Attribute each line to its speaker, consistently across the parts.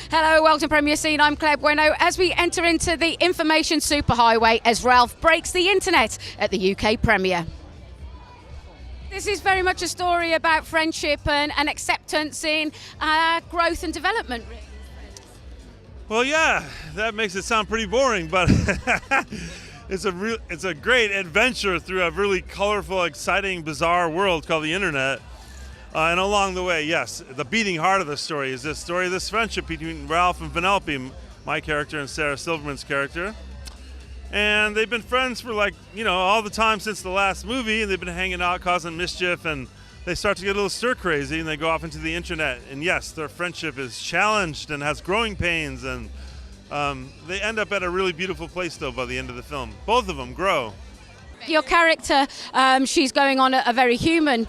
Speaker 1: Hello, welcome to Premier Scene. I'm Claire Bueno. As we enter into the information superhighway as Ralph breaks the internet at the UK premiere. This is very much a story about friendship and acceptance in growth and development, really.
Speaker 2: Well, yeah, that makes it sound pretty boring, but it's a great adventure through a really colorful, exciting, bizarre world called the internet. And along the way, yes, the beating heart of the story is this story of this friendship between Ralph and Vanellope, my character and Sarah Silverman's character. And they've been friends for all the time since the last movie, and they've been hanging out, causing mischief, and they start to get a little stir crazy and they go off into the internet. And yes, their friendship is challenged and has growing pains, and they end up at a really beautiful place though by the end of the film. Both of them grow.
Speaker 1: Your character, she's going on a very human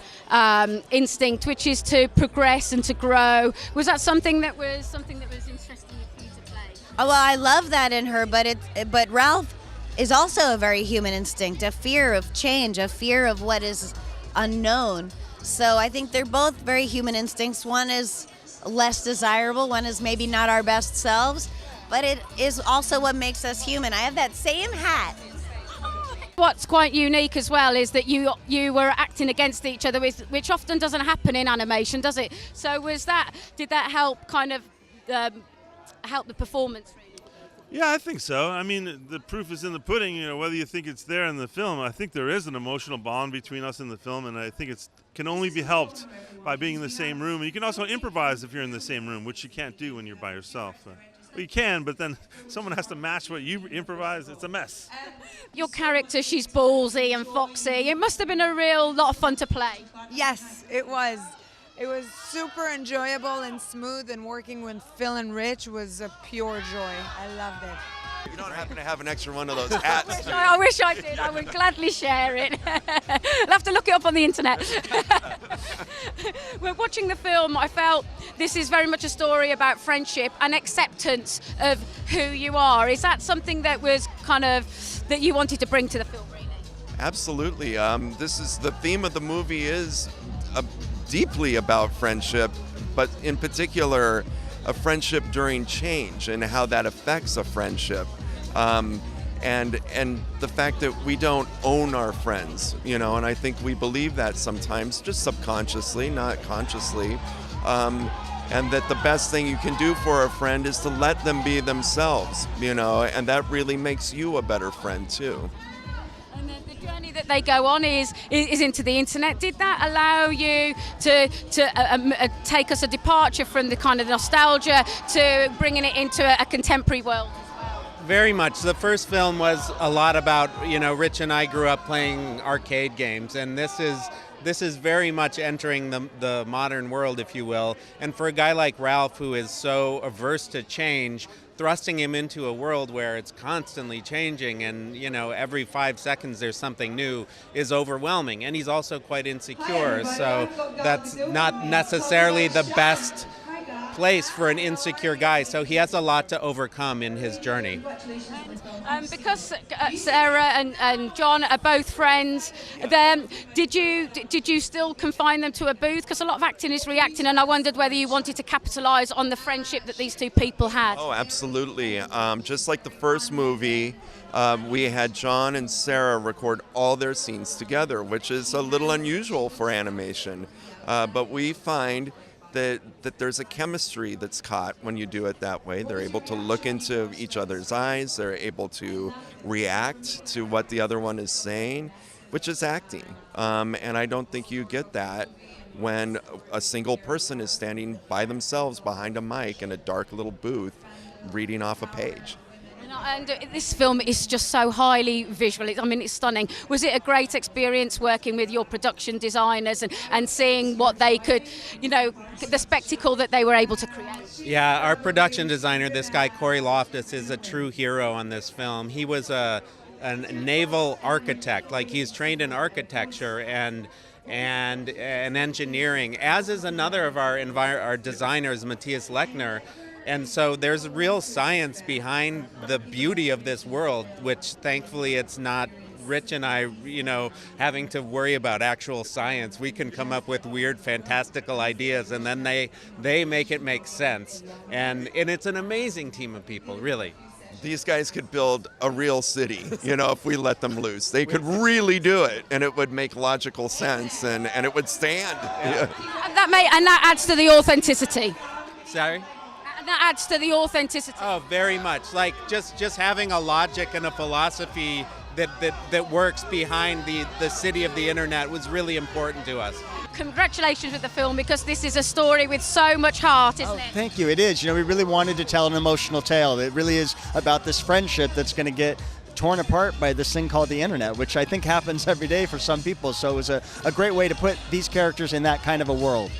Speaker 1: instinct, which is to progress and to grow. Was that something that was interesting for you to play?
Speaker 3: Oh, well, I love that in her, but Ralph is also a very human instinct, a fear of change, a fear of what is unknown. So I think they're both very human instincts. One is less desirable, one is maybe not our best selves, but it is also what makes us human. I have that same hat.
Speaker 1: What's quite unique as well is that you were acting against each other, which often doesn't happen in animation, does it? So did that help kind of help the performance?
Speaker 2: Yeah, I think so. I mean, the proof is in the pudding, whether you think it's there in the film. I think there is an emotional bond between us in the film, and I think it can only be helped by being in the same room. And you can also improvise if you're in the same room, which you can't do when you're by yourself. Well, you can, but then someone has to match what you improvise. It's a mess.
Speaker 1: Your character, she's ballsy and foxy. It must have been a real lot of fun to play.
Speaker 4: Yes, it was. It was super enjoyable and smooth, and working with Phil and Rich was a pure joy. I loved it.
Speaker 5: You don't happen to have an extra one of those hats?
Speaker 1: I wish I did. I would gladly share it. I'll have to look it up on the internet. When watching the film, I felt this is very much a story about friendship and acceptance of who you are. Is that something that was that you wanted to bring to the film, really?
Speaker 5: Absolutely. This is the theme of the movie is deeply about friendship, but in particular, a friendship during change and how that affects a friendship. And the fact that we don't own our friends, and I think we believe that sometimes, just subconsciously, not consciously. And that the best thing you can do for a friend is to let them be themselves, and that really makes you a better friend too.
Speaker 1: And the journey that they go on is into the internet. Did that allow you to take us a departure from the kind of nostalgia to bringing it into a contemporary world?
Speaker 6: Very much. The first film was a lot about, Rich and I grew up playing arcade games, and this is very much entering the modern world, if you will. And for a guy like Ralph, who is so averse to change, thrusting him into a world where it's constantly changing and, every 5 seconds there's something new is overwhelming. And he's also quite insecure, so that's not necessarily the best place for an insecure guy, so he has a lot to overcome in his journey.
Speaker 1: Because Sarah and John are both friends, did you still confine them to a booth? Because a lot of acting is reacting, and I wondered whether you wanted to capitalise on the friendship that these two people had.
Speaker 5: Oh, absolutely. Just like the first movie, we had John and Sarah record all their scenes together, which is a little unusual for animation, but we find that there's a chemistry that's caught when you do it that way. They're able to look into each other's eyes. They're able to react to what the other one is saying, which is acting. And I don't think you get that when a single person is standing by themselves behind a mic in a dark little booth reading off a page.
Speaker 1: And this film is just so highly visual. It's stunning. Was it a great experience working with your production designers and seeing what they could, the spectacle that they were able to create?
Speaker 6: Yeah, our production designer, this guy Corey Loftus, is a true hero on this film. He was a naval architect. He's trained in architecture and engineering, as is another of our designers, Matthias Lechner. And so there's real science behind the beauty of this world, which thankfully it's not Rich and I, having to worry about actual science. We can come up with weird, fantastical ideas, and then they make it make sense. And it's an amazing team of people, really.
Speaker 5: These guys could build a real city, if we let them loose. They could really do it, and it would make logical sense, and it would stand. Yeah.
Speaker 1: And that adds to the authenticity.
Speaker 6: Sorry?
Speaker 1: And that adds to the authenticity.
Speaker 6: Oh, very much. Like just having a logic and a philosophy that works behind the city of the internet was really important to us.
Speaker 1: Congratulations with the film, because this is a story with so much heart, isn't it?
Speaker 7: Thank you. It is. We really wanted to tell an emotional tale. It really is about this friendship that's going to get torn apart by this thing called the internet, which I think happens every day for some people. So it was a great way to put these characters in that kind of a world.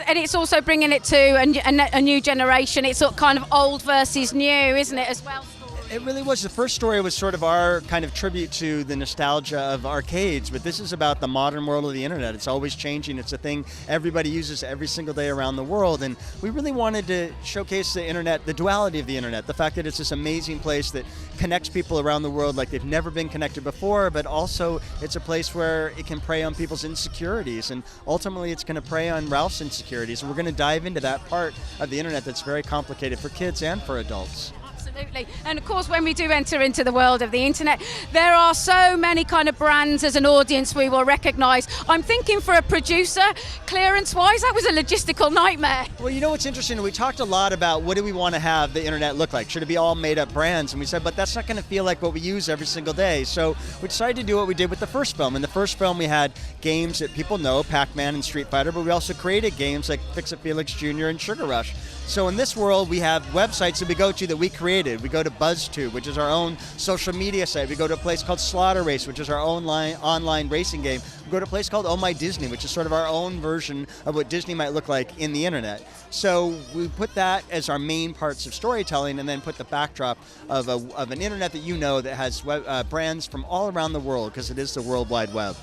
Speaker 1: And it's also bringing it to a new generation. It's kind of old versus new, isn't it, as well?
Speaker 7: It really was. The first story was sort of our kind of tribute to the nostalgia of arcades, but this is about the modern world of the internet. It's always changing. It's a thing everybody uses every single day around the world, and we really wanted to showcase the internet, the duality of the internet, the fact that it's this amazing place that connects people around the world like they've never been connected before, but also it's a place where it can prey on people's insecurities, and ultimately it's going to prey on Ralph's insecurities, and we're going to dive into that part of the internet that's very complicated for kids and for adults.
Speaker 1: Absolutely. And of course, when we do enter into the world of the internet, there are so many kind of brands as an audience we will recognize. I'm thinking for a producer, clearance-wise, that was a logistical nightmare.
Speaker 7: Well, what's interesting, we talked a lot about what do we want to have the internet look like? Should it be all made-up brands? And we said, but that's not going to feel like what we use every single day. So we decided to do what we did with the first film. In the first film, we had games that people know, Pac-Man and Street Fighter, but we also created games like Fix-It Felix Jr. and Sugar Rush. So in this world, we have websites that we go to that we created. We go to BuzzTube, which is our own social media site. We go to a place called Slaughter Race, which is our own online racing game. We go to a place called Oh My Disney, which is sort of our own version of what Disney might look like in the internet. So we put that as our main parts of storytelling, and then put the backdrop of an internet that that has brands from all around the world, because it is the World Wide Web.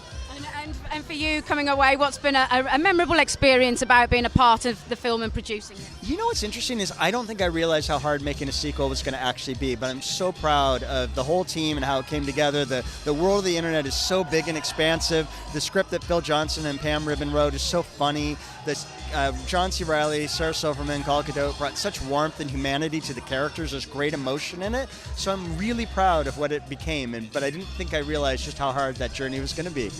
Speaker 1: And for you, coming away, what's been a memorable experience about being a part of the film and producing it?
Speaker 7: What's interesting is I don't think I realized how hard making a sequel was going to actually be, but I'm so proud of the whole team and how it came together. The world of the internet is so big and expansive. The script that Phil Johnston and Pam Ribben wrote is so funny. John C. Reilly, Sarah Silverman, Gal Gadot brought such warmth and humanity to the characters. There's great emotion in it. So I'm really proud of what it became, but I didn't think I realized just how hard that journey was going to be.